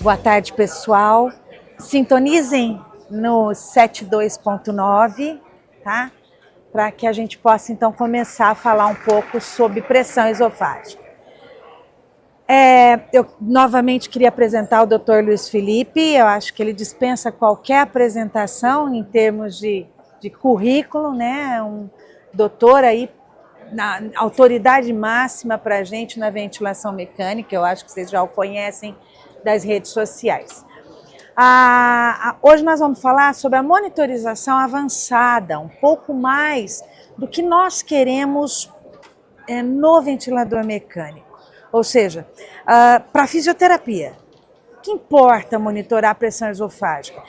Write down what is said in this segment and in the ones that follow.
Boa tarde, pessoal. Sintonizem no 72.9, tá? Para que a gente possa, então, começar a falar um pouco sobre pressão esofágica. Eu novamente queria apresentar o Dr. Luiz Felipe. Eu acho que ele dispensa qualquer apresentação em termos de currículo, né? Um doutor aí, na autoridade máxima para a gente na ventilação mecânica. Eu acho que vocês já o conhecem das redes sociais. Hoje nós vamos falar sobre a monitorização avançada, um pouco mais do que nós queremos no ventilador mecânico. Ou seja, para a fisioterapia, o que importa monitorar a pressão esofágica?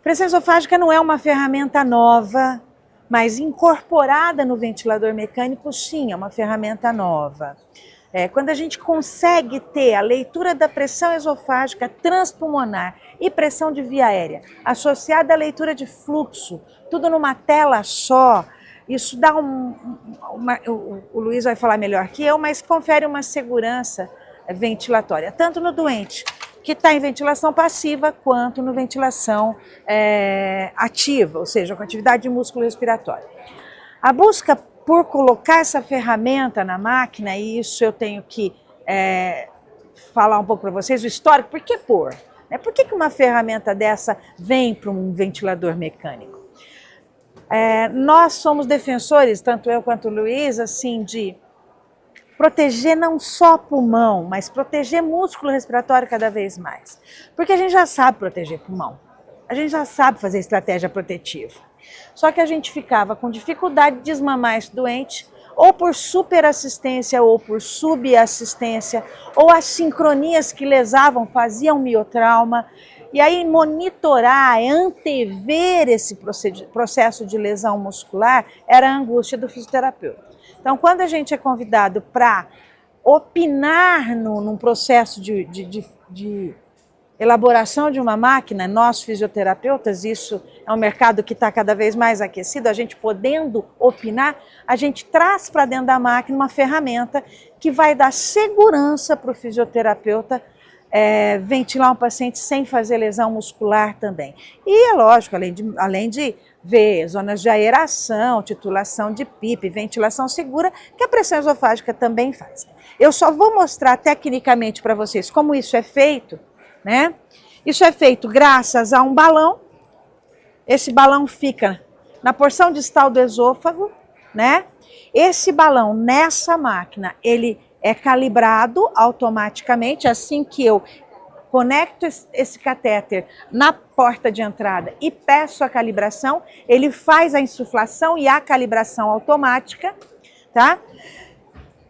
Pressão esofágica não é uma ferramenta nova, mas incorporada no ventilador mecânico, sim, é uma ferramenta nova. Quando a gente consegue ter a leitura da pressão esofágica transpulmonar e pressão de via aérea, associada à leitura de fluxo, tudo numa tela só, isso dá o Luiz vai falar melhor que eu, mas confere uma segurança ventilatória, tanto no doente que está em ventilação passiva, quanto no ventilação ativa, ou seja, com atividade de músculo respiratório. A busca por colocar essa ferramenta na máquina, e isso eu tenho que falar um pouco para vocês, o histórico, por que pôr? Por que uma ferramenta dessa vem para um ventilador mecânico? Nós somos defensores, tanto eu quanto o Luiz, assim, de proteger não só pulmão, mas proteger músculo respiratório cada vez mais. Porque a gente já sabe proteger pulmão, a gente já sabe fazer estratégia protetiva. Só que a gente ficava com dificuldade de desmamar esse doente, ou por superassistência, ou por subassistência, ou as sincronias que lesavam, faziam miotrauma. E aí monitorar, antever esse processo de lesão muscular era a angústia do fisioterapeuta. Então, quando a gente é convidado para opinar num processo de elaboração de uma máquina, nós fisioterapeutas, isso é um mercado que está cada vez mais aquecido, a gente podendo opinar, a gente traz para dentro da máquina uma ferramenta que vai dar segurança para o fisioterapeuta ventilar um paciente sem fazer lesão muscular também. E é lógico, além de ver zonas de aeração, titulação de PIP, ventilação segura, que a pressão esofágica também faz. Eu só vou mostrar tecnicamente para vocês como isso é feito, né? Isso é feito graças a um balão. Esse balão fica na porção distal do esôfago, né? Esse balão nessa máquina, ele é calibrado automaticamente assim que eu conecto esse catéter na porta de entrada e peço a calibração, ele faz a insuflação e a calibração automática, tá?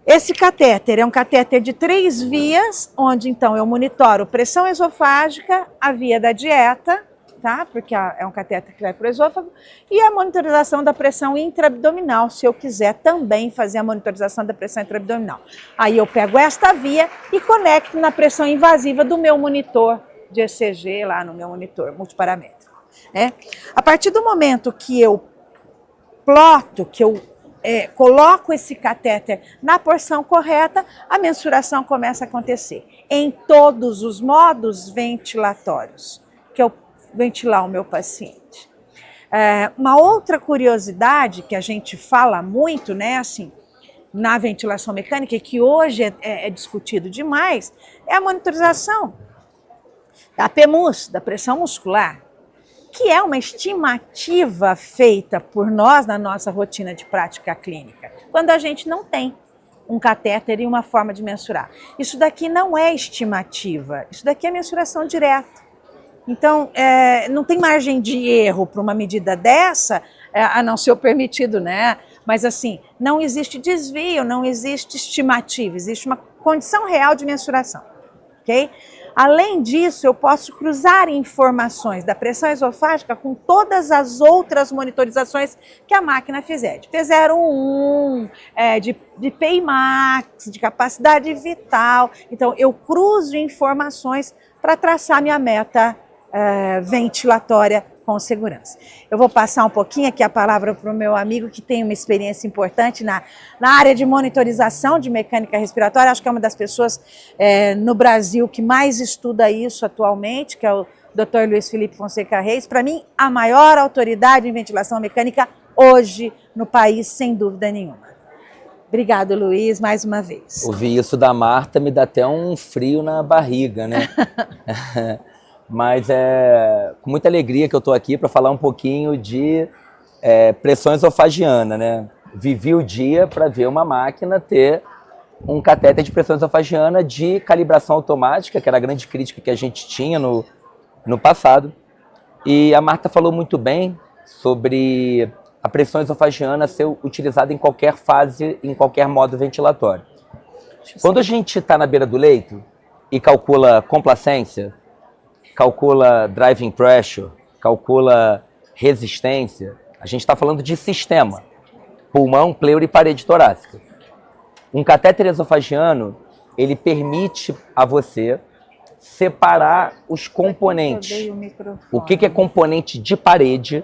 Esse catéter é um catéter de 3 vias, onde então eu monitoro pressão esofágica, a via da dieta, tá? Porque é um catéter que vai para o esôfago, e a monitorização da pressão intraabdominal, se eu quiser também fazer a monitorização da pressão intraabdominal. Aí eu pego esta via e conecto na pressão invasiva do meu monitor de ECG, lá no meu monitor multiparamétrico. A partir do momento que eu ploto, que eu coloco esse catéter na porção correta, a mensuração começa a acontecer em todos os modos ventilatórios que eu ventilar o meu paciente. Uma outra curiosidade que a gente fala muito, né, assim, na ventilação mecânica, e que hoje é discutido demais, é a monitorização da PMUS, da pressão muscular, que é uma estimativa feita por nós na nossa rotina de prática clínica, quando a gente não tem um catéter e uma forma de mensurar. Isso daqui não é estimativa, isso daqui é mensuração direta. Então, não tem margem de erro para uma medida dessa, a não ser o permitido, né? Mas assim, não existe desvio, não existe estimativa, existe uma condição real de mensuração, ok? Além disso, eu posso cruzar informações da pressão esofágica com todas as outras monitorizações que a máquina fizer, de P01, de PIMAX, de capacidade vital. Então, eu cruzo informações para traçar minha meta ventilatória com segurança. Eu vou passar um pouquinho aqui a palavra para o meu amigo que tem uma experiência importante na área de monitorização de mecânica respiratória. Acho que é uma das pessoas no Brasil que mais estuda isso atualmente, que é o Dr. Luiz Felipe Fonseca Reis. Para mim, a maior autoridade em ventilação mecânica hoje no país, sem dúvida nenhuma. Obrigado, Luiz, mais uma vez. Ouvir isso da Marta me dá até um frio na barriga, né? Mas é com muita alegria que eu estou aqui para falar um pouquinho de pressão esofagiana, né? Vivi o dia para ver uma máquina ter um catéter de pressão esofagiana de calibração automática, que era a grande crítica que a gente tinha no passado. E a Marta falou muito bem sobre a pressão esofagiana ser utilizada em qualquer fase, em qualquer modo ventilatório. Quando a gente está na beira do leito e calcula complacência, calcula driving pressure, calcula resistência, a gente está falando de sistema, pulmão, pleura e parede torácica. Um catéter esofagiano, ele permite a você separar os componentes. O que é componente de parede,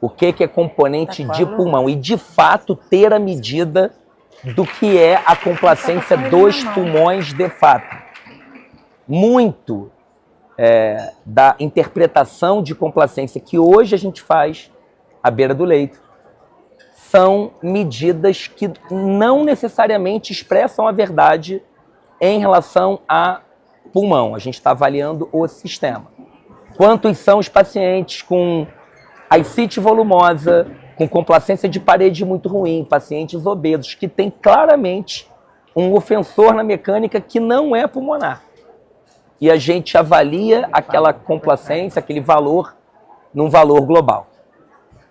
o que é componente de pulmão e, de fato, ter a medida do que é a complacência dos pulmões de fato. Muito da interpretação de complacência que hoje a gente faz à beira do leito são medidas que não necessariamente expressam a verdade em relação a pulmão. A gente está avaliando o sistema. Quantos são os pacientes com ascite volumosa, com complacência de parede muito ruim, pacientes obesos, que tem claramente um ofensor na mecânica que não é pulmonar. E a gente avalia aquela complacência, aquele valor, num valor global.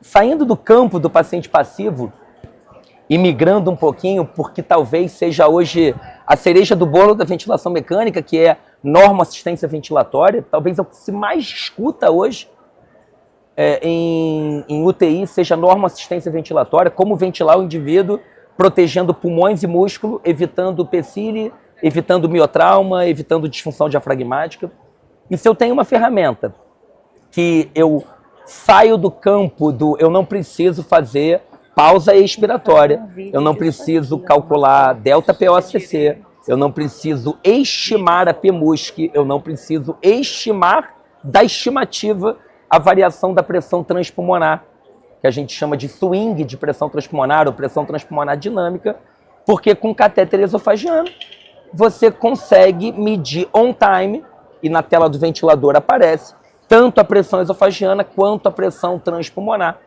Saindo do campo do paciente passivo e migrando um pouquinho, porque talvez seja hoje a cereja do bolo da ventilação mecânica, que é norma assistência ventilatória, talvez é o que se mais escuta hoje em UTI, seja norma assistência ventilatória, como ventilar o indivíduo, protegendo pulmões e músculo, evitando PCILI, evitando miotrauma, evitando disfunção diafragmática. E se eu tenho uma ferramenta que eu saio do campo eu não preciso fazer pausa expiratória, eu não preciso calcular delta POCC, eu não preciso estimar a PMUSC, eu não preciso estimar da estimativa a variação da pressão transpulmonar, que a gente chama de swing de pressão transpulmonar ou pressão transpulmonar dinâmica, porque com catéter esofagiano você consegue medir on time, e na tela do ventilador aparece, tanto a pressão esofagiana quanto a pressão transpulmonar.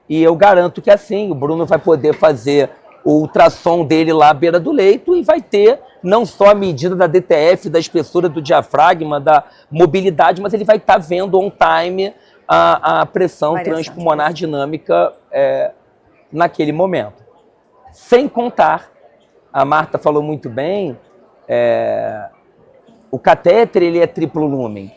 E eu garanto que assim, o Bruno vai poder fazer o ultrassom dele lá à beira do leito e vai ter não só a medida da DTF, da espessura do diafragma, da mobilidade, mas ele vai estar vendo on time a pressão transpulmonar dinâmica naquele momento. Sem contar, a Marta falou muito bem, o catéter ele é triplo lumen.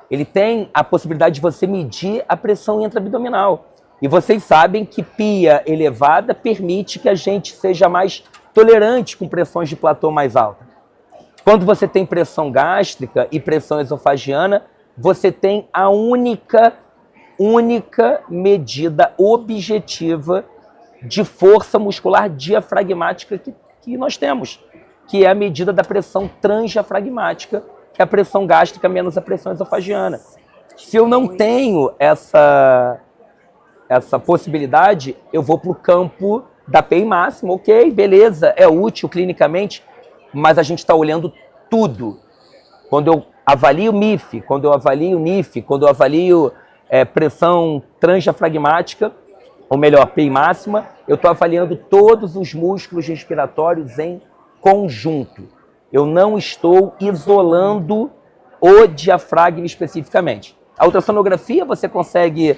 Ele tem a possibilidade de você medir a pressão intraabdominal. E vocês sabem que pia elevada permite que a gente seja mais tolerante com pressões de platô mais alta. Quando você tem pressão gástrica e pressão esofagiana, você tem a única medida objetiva de força muscular diafragmática que nós temos, que é a medida da pressão transdiafragmática, que é a pressão gástrica menos a pressão esofagiana. Se eu não tenho essa possibilidade, eu vou para o campo da PI máxima, ok, beleza, é útil clinicamente, mas a gente está olhando tudo. Quando eu avalio MIF, quando eu avalio NIF, quando eu avalio pressão transdiafragmática, ou melhor, PI máxima, eu estou avaliando todos os músculos respiratórios em conjunto. Eu não estou isolando o diafragma especificamente. A ultrassonografia você consegue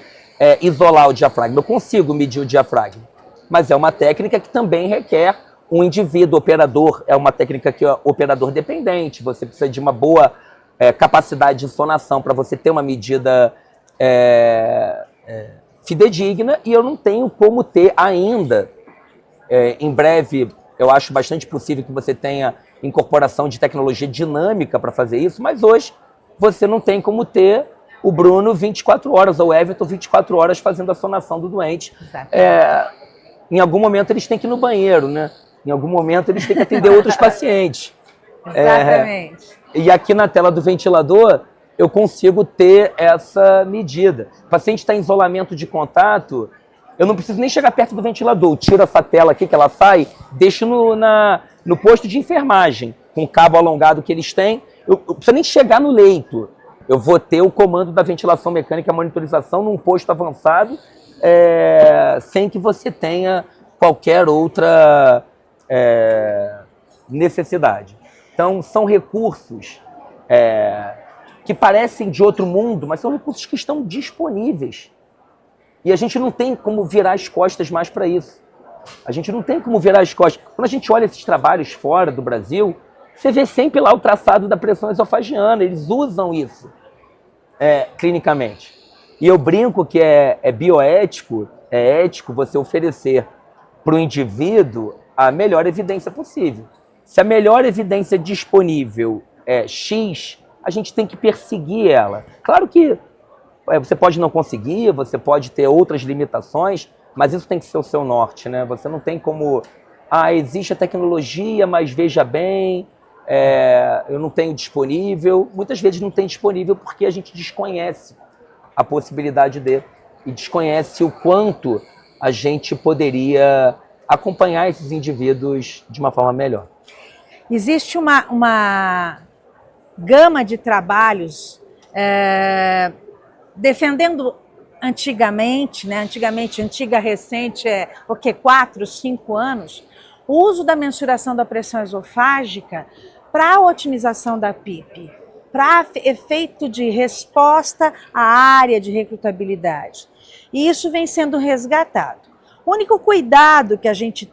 isolar o diafragma. Eu consigo medir o diafragma, mas é uma técnica que também requer um indivíduo operador, é uma técnica que é operador dependente, você precisa de uma boa capacidade de sonação para você ter uma medida fidedigna, e eu não tenho como ter ainda. Em breve, eu acho bastante possível que você tenha incorporação de tecnologia dinâmica para fazer isso, mas hoje você não tem como ter o Bruno 24 horas, ou o Everton 24 horas fazendo a sonação do doente. Em algum momento eles têm que ir no banheiro, né? Em algum momento eles têm que atender outros pacientes. Exatamente. E aqui na tela do ventilador eu consigo ter essa medida. O paciente está em isolamento de contato, eu não preciso nem chegar perto do ventilador, eu tiro essa tela aqui que ela sai, deixo no posto de enfermagem, com o cabo alongado que eles têm, eu não preciso nem chegar no leito. Eu vou ter o comando da ventilação mecânica e monitorização num posto avançado, sem que você tenha qualquer outra necessidade. Então, são recursos que parecem de outro mundo, mas são recursos que estão disponíveis. E a gente não tem como virar as costas mais para isso. A gente não tem como virar as costas. Quando a gente olha esses trabalhos fora do Brasil, você vê sempre lá o traçado da pressão esofagiana, eles usam isso clinicamente. E eu brinco que é bioético, é ético você oferecer para o indivíduo a melhor evidência possível. Se a melhor evidência disponível é X, a gente tem que perseguir ela. Claro que você pode não conseguir, você pode ter outras limitações, mas isso tem que ser o seu norte, né? Você não tem como... existe a tecnologia, mas veja bem, eu não tenho disponível. Muitas vezes não tem disponível porque a gente desconhece a possibilidade e desconhece o quanto a gente poderia acompanhar esses indivíduos de uma forma melhor. Existe uma gama de trabalhos defendendo antigamente, né? Antiga, recente, 4, 5 anos, o uso da mensuração da pressão esofágica para a otimização da PIP, para efeito de resposta à área de recrutabilidade. E isso vem sendo resgatado. O único cuidado que a gente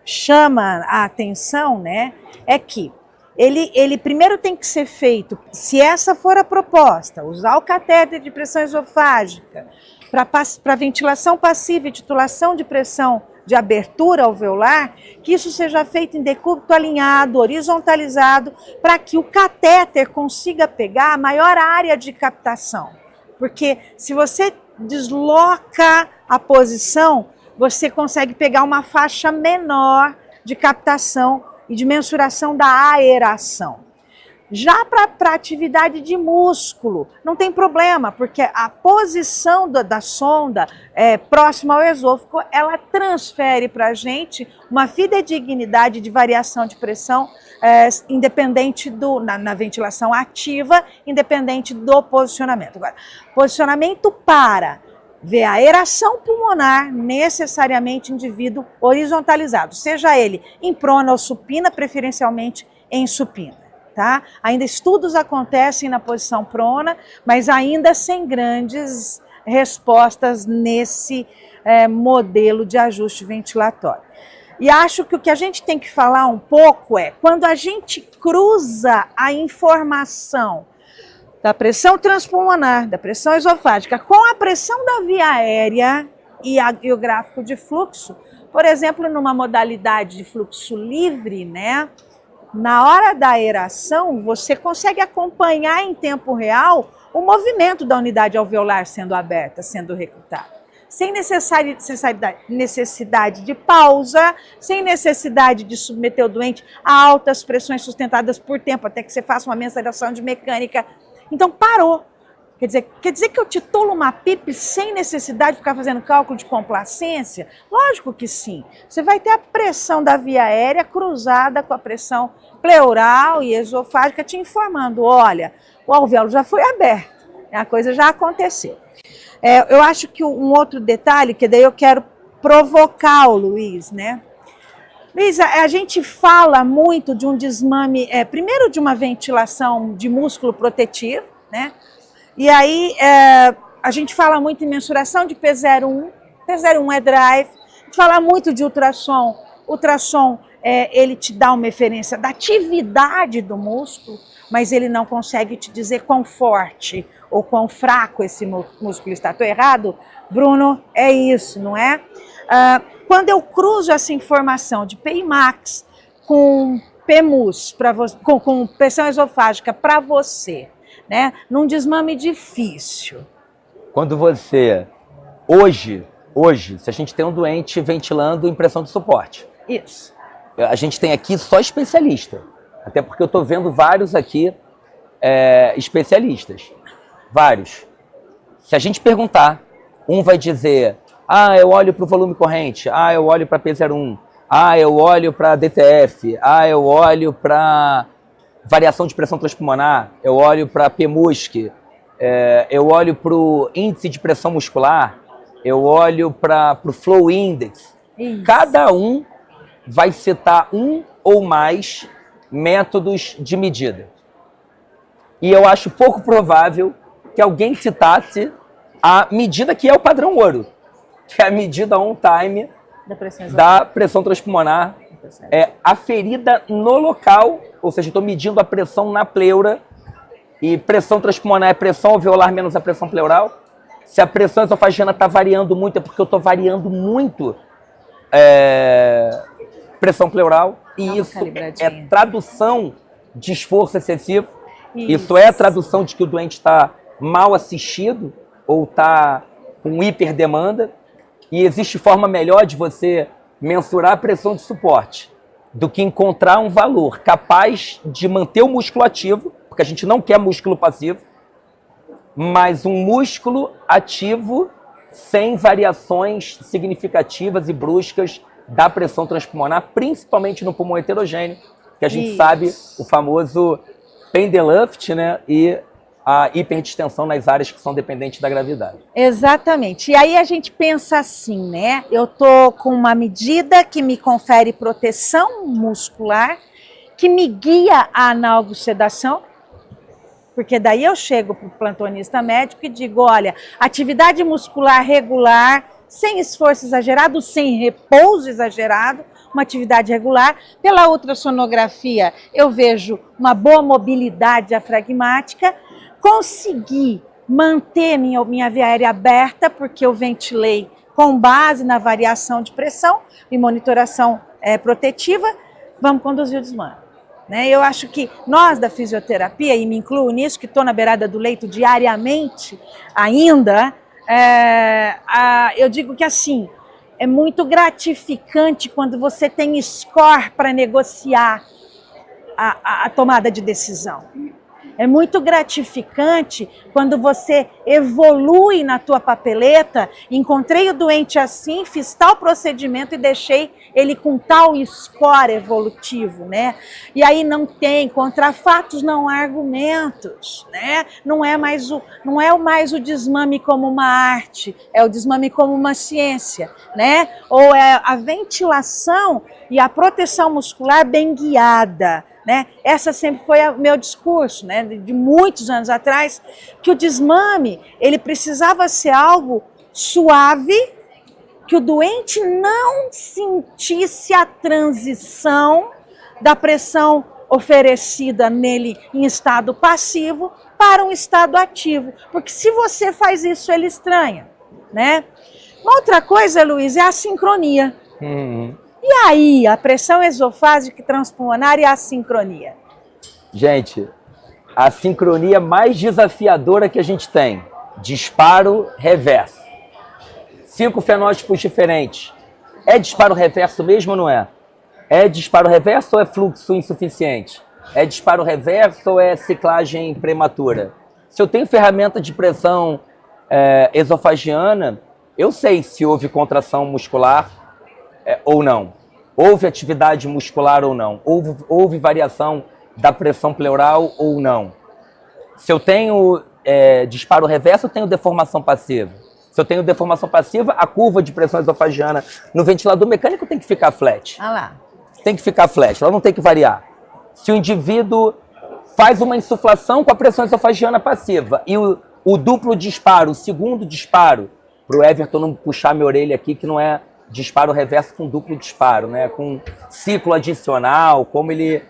chama a atenção, né, é que ele primeiro tem que ser feito, se essa for a proposta, usar o catéter de pressão esofágica para ventilação passiva e titulação de pressão de abertura alveolar, que isso seja feito em decúbito alinhado, horizontalizado, para que o catéter consiga pegar a maior área de captação. Porque se você desloca a posição, você consegue pegar uma faixa menor de captação e de mensuração da aeração. Já para atividade de músculo, não tem problema, porque a posição da sonda próxima ao esôfago, ela transfere para a gente uma fidedignidade de variação de pressão independente na ventilação ativa, independente do posicionamento. Agora, posicionamento para ver a aeração pulmonar, necessariamente indivíduo horizontalizado, seja ele em prona ou supina, preferencialmente em supina. Tá? Ainda estudos acontecem na posição prona, mas ainda sem grandes respostas nesse modelo de ajuste ventilatório. E acho que o que a gente tem que falar um pouco quando a gente cruza a informação da pressão transpulmonar, da pressão esofágica, com a pressão da via aérea e o gráfico de fluxo, por exemplo, numa modalidade de fluxo livre, né? Na hora da aeração, você consegue acompanhar em tempo real o movimento da unidade alveolar sendo aberta, sendo recrutada. Sem necessidade de pausa, sem necessidade de submeter o doente a altas pressões sustentadas por tempo, até que você faça uma mensuração de mecânica. Então, parou. Quer dizer que eu titulo uma PIP sem necessidade de ficar fazendo cálculo de complacência? Lógico que sim. Você vai ter a pressão da via aérea cruzada com a pressão pleural e esofágica te informando, olha, o alvéolo já foi aberto, a coisa já aconteceu. Eu acho que um outro detalhe, que daí eu quero provocar o Luiz, né? Luiz, a gente fala muito de um desmame, primeiro de uma ventilação de músculo protetivo, né? E aí a gente fala muito em mensuração de P01, P01 é drive, a gente fala muito de ultrassom, ele te dá uma referência da atividade do músculo, mas ele não consegue te dizer quão forte ou quão fraco esse músculo está. Estou errado? Bruno, é isso, não é? Quando eu cruzo essa informação de PIMAX com PMUS, com pressão esofágica para você, né? Num desmame difícil. Quando você, hoje, se a gente tem um doente ventilando impressão de suporte, Isso. a gente tem aqui só especialista, até porque eu estou vendo vários aqui especialistas, vários. Se a gente perguntar, um vai dizer, eu olho para o volume corrente, eu olho para P01, eu olho para DTF, eu olho para variação de pressão transpulmonar, eu olho para PMUSC, eu olho para o índice de pressão muscular, eu olho para o Flow Index. Isso. Cada um vai citar um ou mais métodos de medida. E eu acho pouco provável que alguém citasse a medida que é o padrão ouro, que é a medida on-time da pressão transpulmonar, aferida no local, ou seja, estou medindo a pressão na pleura, e pressão transpulmonar é pressão alveolar menos a pressão pleural. Se a pressão esofagiana está variando muito, é porque eu estou variando muito pressão pleural, e isso é tradução de esforço excessivo. Isso é a tradução de que o doente está mal assistido ou está com hiperdemanda. E existe forma melhor de você mensurar a pressão de suporte do que encontrar um valor capaz de manter o músculo ativo, porque a gente não quer músculo passivo, mas um músculo ativo sem variações significativas e bruscas da pressão transpulmonar, principalmente no pulmão heterogêneo, que a gente sabe o famoso Pendeluft, né, e a hiperdistensão nas áreas que são dependentes da gravidade. Exatamente. E aí a gente pensa assim, né? Eu tô com uma medida que me confere proteção muscular, que me guia a analgosedação, porque daí eu chego para o plantonista médico e digo, olha, atividade muscular regular, sem esforço exagerado, sem repouso exagerado, uma atividade regular. Pela ultrassonografia eu vejo uma boa mobilidade diafragmática, consegui manter minha via aérea aberta, porque eu ventilei com base na variação de pressão e monitoração protetiva, vamos conduzir o desmame. Né? Eu acho que nós da fisioterapia, e me incluo nisso, que estou na beirada do leito diariamente ainda, eu digo que assim, é muito gratificante quando você tem score para negociar a tomada de decisão. É muito gratificante quando você evolui na tua papeleta, encontrei o doente assim, fiz tal procedimento e deixei ele com tal score evolutivo, né? E aí não tem, contra fatos não há argumentos, né? Não é mais o desmame como uma arte, é o desmame como uma ciência, né? Ou é a ventilação e a proteção muscular bem guiada. Né? Essa sempre foi o meu discurso, né? De muitos anos atrás, que o desmame ele precisava ser algo suave, que o doente não sentisse a transição da pressão oferecida nele em estado passivo para um estado ativo, porque se você faz isso, ele estranha. Né? Uma outra coisa, Luiz, é a sincronia. E aí, a pressão esofágica e transpulmonar e a sincronia? Gente, a sincronia mais desafiadora que a gente tem, disparo reverso. 5 fenótipos diferentes. É disparo reverso mesmo ou não é? É disparo reverso ou é fluxo insuficiente? É disparo reverso ou é ciclagem prematura? Se eu tenho ferramenta de pressão esofagiana, eu sei se houve contração muscular ou não. Houve atividade muscular ou não. Houve variação da pressão pleural ou não. Se eu tenho disparo reverso, eu tenho deformação passiva. Se eu tenho deformação passiva, a curva de pressão esofagiana no ventilador mecânico tem que ficar flat. Tem que ficar flat, ela não tem que variar. Se o indivíduo faz uma insuflação com a pressão esofagiana passiva e o duplo disparo, o segundo disparo, para o Everton não puxar minha orelha aqui, que não é disparo reverso com duplo disparo, né? Com ciclo adicional, como ele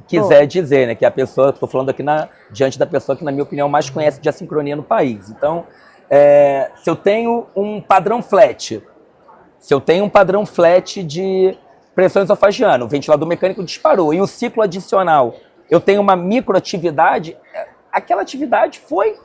quiser dizer, né? Que a pessoa, estou falando aqui diante da pessoa que, na minha opinião, mais conhece de assincronia no país. Então, se eu tenho um padrão flat, de pressão esofagiana, o ventilador mecânico disparou, e o ciclo adicional, eu tenho uma microatividade, aquela atividade foi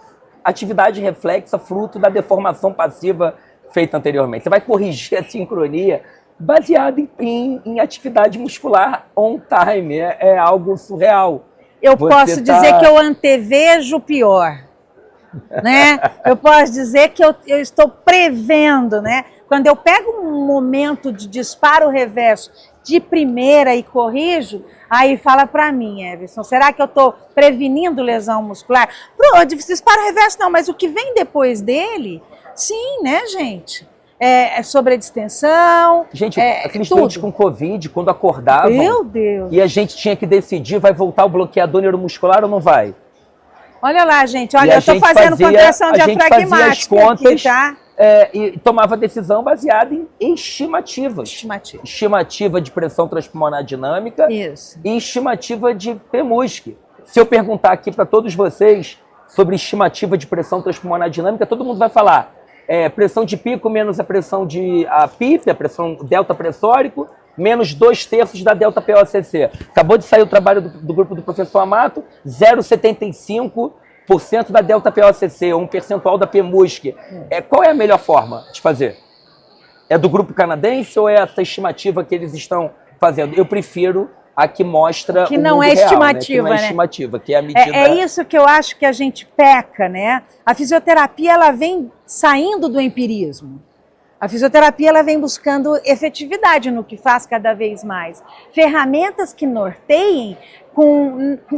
atividade reflexa, fruto da deformação passiva feita anteriormente. Você vai corrigir a sincronia baseado em atividade muscular on time. É algo surreal. Eu posso dizer que eu antevejo o pior, né? Eu posso dizer que eu estou prevendo, né? Quando eu pego um momento de disparo reverso de primeira e corrijo, aí fala para mim, Everson, será que eu estou prevenindo lesão muscular? Disparo reverso não, mas o que vem depois dele, sim, né, gente? É sobre a distensão. Gente, aqueles doentes com Covid, quando acordavam. Meu Deus! E a gente tinha que decidir, vai voltar o bloqueador neuromuscular ou não vai? Olha lá, gente, olha, eu estou fazendo contração diafragmática aqui, tá? E tomava decisão baseada em estimativas. Estimativa de pressão transpulmonar dinâmica. Isso. E estimativa de PMUSC. Se eu perguntar aqui para todos vocês sobre estimativa de pressão transpulmonar dinâmica, todo mundo vai falar pressão de pico menos a pressão de PIP, a pressão delta pressórico, menos 2/3 da delta POCC. Acabou de sair o trabalho do grupo do professor Amato, 0,75% da delta POCC, um percentual da PMUSC. Qual é a melhor forma de fazer? É do grupo canadense ou é essa estimativa que eles estão fazendo? Eu prefiro a que mostra que não é estimativa, né? Que não é estimativa, que é a medida... É isso que eu acho que a gente peca, né? A fisioterapia, ela vem saindo do empirismo. A fisioterapia, ela vem buscando efetividade no que faz cada vez mais. Ferramentas que norteiem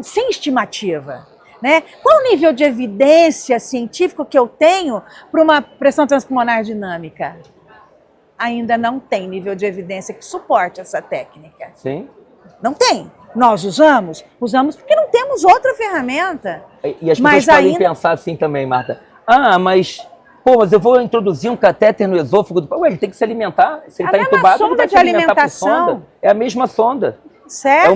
sem estimativa, né? Qual o nível de evidência científica que eu tenho para uma pressão transpulmonar dinâmica? Ainda não tem nível de evidência que suporte essa técnica. Sim. Não tem. Nós usamos porque não temos outra ferramenta. E as pessoas podem pensar assim também, Marta. Mas eu vou introduzir um catéter no esôfago do... Ué, ele tem que se alimentar. Se ele está entubado, ele vai se alimentar por sonda. É a mesma sonda. Certo.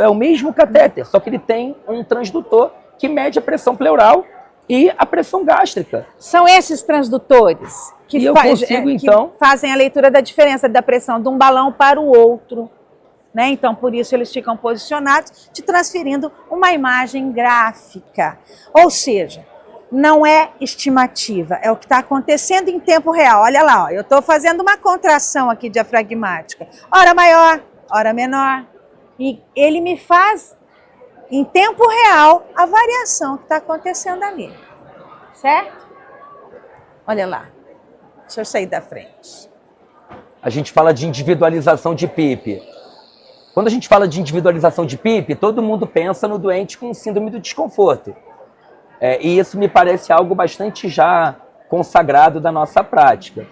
É o mesmo catéter, só que ele tem um transdutor que mede a pressão pleural e a pressão gástrica. São esses transdutores que fazem a leitura da diferença da pressão de um balão para o outro. Né? Então, por isso eles ficam posicionados, te transferindo uma imagem gráfica. Ou seja, não é estimativa, é o que está acontecendo em tempo real. Olha lá, eu estou fazendo uma contração aqui diafragmática. Hora maior, hora menor. E ele me faz, em tempo real, a variação que está acontecendo ali. Certo? Olha lá. Deixa eu sair da frente. A gente fala de individualização de PIP. Quando a gente fala de individualização de PIP, todo mundo pensa no doente com síndrome do desconforto. E isso me parece algo bastante já consagrado da nossa prática.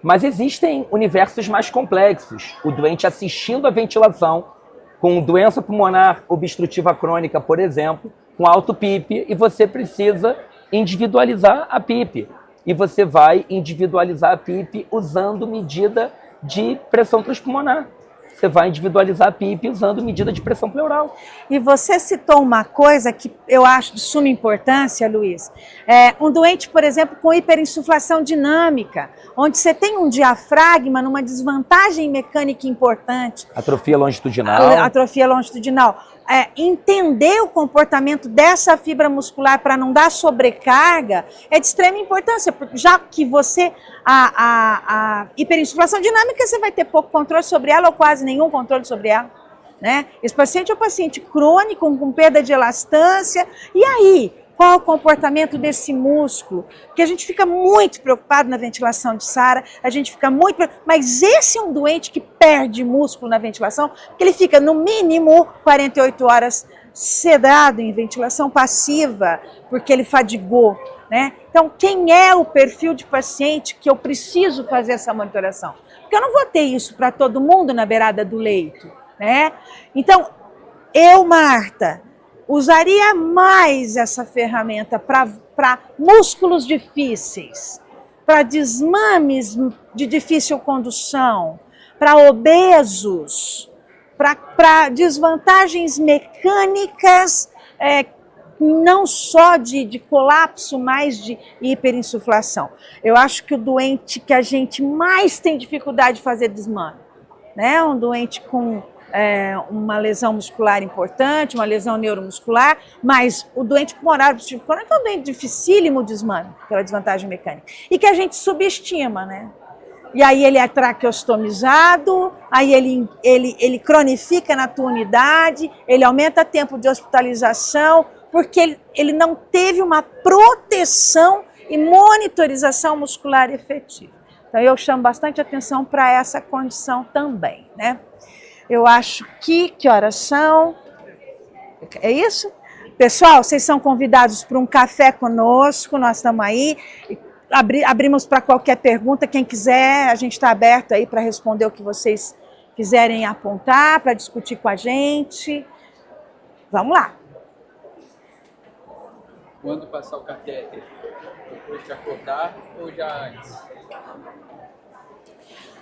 Mas existem universos mais complexos. O doente assistindo à ventilação, com doença pulmonar obstrutiva crônica, por exemplo, com alto PIP, e você precisa individualizar a PIP. E você vai individualizar a PIP usando medida de pressão transpulmonar. Você vai individualizar a PIP usando medida de pressão pleural. E você citou uma coisa que eu acho de suma importância, Luiz. Um doente, por exemplo, com hiperinsuflação dinâmica, onde você tem um diafragma numa desvantagem mecânica importante. Atrofia longitudinal. Atrofia longitudinal. Entender o comportamento dessa fibra muscular para não dar sobrecarga é de extrema importância, porque já que a hiperinsuflação dinâmica, você vai ter pouco controle sobre ela ou quase nenhum controle sobre ela, né? Esse paciente é um paciente crônico, com perda de elastância, e aí, qual o comportamento desse músculo? Porque a gente fica muito preocupado na ventilação de Sara, mas esse é um doente que perde músculo na ventilação, porque ele fica no mínimo 48 horas sedado em ventilação passiva, porque ele fadigou, né? Então, quem é o perfil de paciente que eu preciso fazer essa monitoração? Porque eu não vou ter isso para todo mundo na beirada do leito, né? Então, Marta, usaria mais essa ferramenta para músculos difíceis, para desmames de difícil condução, para obesos, para desvantagens mecânicas, não só de colapso, mas de hiperinsuflação. Eu acho que o doente que a gente mais tem dificuldade de fazer desmame, né? Um doente com uma lesão muscular importante, uma lesão neuromuscular, mas o doente pulmonar obstrutivo crônico é um doente dificílimo de desmame, pela desvantagem mecânica, e que a gente subestima, né? E aí ele é traqueostomizado, aí ele cronifica na tua unidade, ele aumenta o tempo de hospitalização, porque ele não teve uma proteção e monitorização muscular efetiva. Então eu chamo bastante atenção para essa condição também, né? Eu acho que horas são? É isso? Pessoal, vocês são convidados para um café conosco, nós estamos aí. Abrimos para qualquer pergunta, quem quiser, a gente está aberto aí para responder o que vocês quiserem apontar, para discutir com a gente. Vamos lá. Quando passar o catéter? Depois de acordar ou já antes?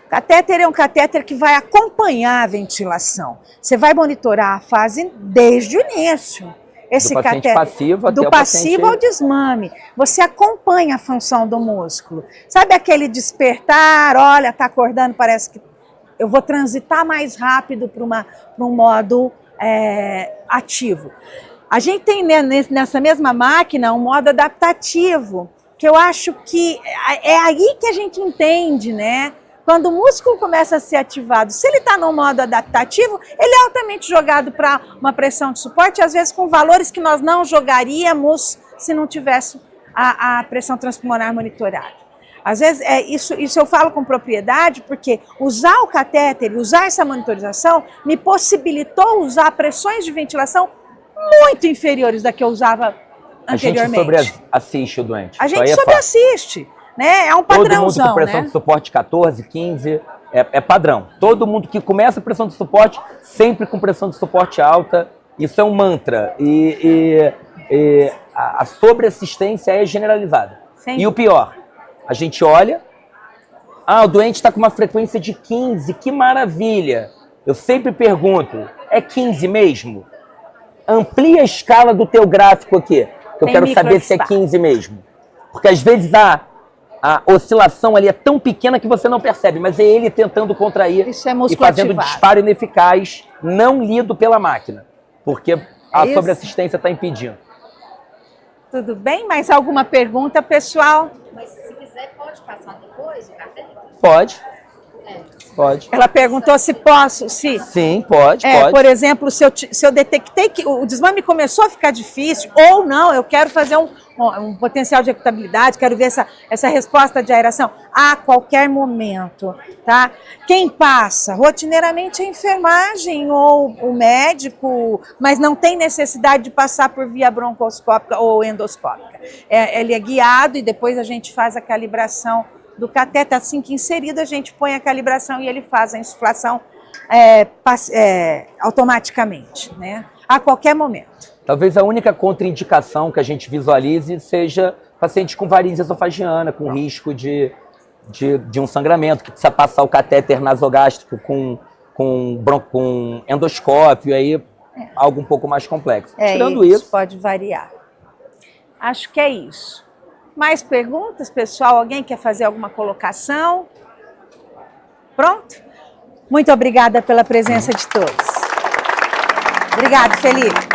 Catéter é um catéter que vai acompanhar a ventilação. Você vai monitorar a fase desde o início. Esse do paciente catéter, passivo até do o passivo paciente... ao desmame. Você acompanha a função do músculo. Sabe aquele despertar, olha, está acordando, parece que eu vou transitar mais rápido para um modo ativo. A gente tem nessa mesma máquina um modo adaptativo, que eu acho que é aí que a gente entende, né? Quando o músculo começa a ser ativado, se ele está no modo adaptativo, ele é altamente jogado para uma pressão de suporte, às vezes com valores que nós não jogaríamos se não tivesse a pressão transpulmonar monitorada. Às vezes, isso eu falo com propriedade, porque usar o catéter, usar essa monitorização, me possibilitou usar pressões de ventilação muito inferiores da que eu usava anteriormente. A gente sobreassiste o doente. A gente sobreassiste. Né? É um padrãozão, todo mundo com pressão de suporte 14, 15, é padrão. Todo mundo que começa a pressão de suporte, sempre com pressão de suporte alta, isso é um mantra. E a sobreassistência é generalizada. Sim. E o pior, a gente olha, o doente está com uma frequência de 15, que maravilha. Eu sempre pergunto, é 15 mesmo? Amplia a escala do teu gráfico aqui, que eu quero saber se é 15 mesmo. Porque às vezes a oscilação ali é tão pequena que você não percebe, mas é ele tentando contrair e fazendo disparo ineficaz, não lido pela máquina, porque a sobreassistência está impedindo. Tudo bem? Mais alguma pergunta, pessoal? Mas se quiser, pode passar depois o catéter? Pode. Pode. Ela perguntou se posso, se... Sim, pode. Por exemplo, se eu detectei que o desmame começou a ficar difícil, ou não, eu quero fazer um potencial de ecutabilidade, quero ver essa resposta de aeração a qualquer momento, tá? Quem passa rotineiramente é a enfermagem ou o médico, mas não tem necessidade de passar por via broncoscópica ou endoscópica. Ele é guiado e depois a gente faz a calibração do catéter, assim que inserido, a gente põe a calibração e ele faz a insuflação automaticamente, né? A qualquer momento. Talvez a única contraindicação que a gente visualize seja paciente com varizes esofagiana, com risco de um sangramento, que precisa passar o catéter nasogástrico com endoscópio, aí algo um pouco mais complexo. Tirando isso, pode variar. Acho que é isso. Mais perguntas, pessoal? Alguém quer fazer alguma colocação? Pronto? Muito obrigada pela presença de todos. Obrigado, Felipe.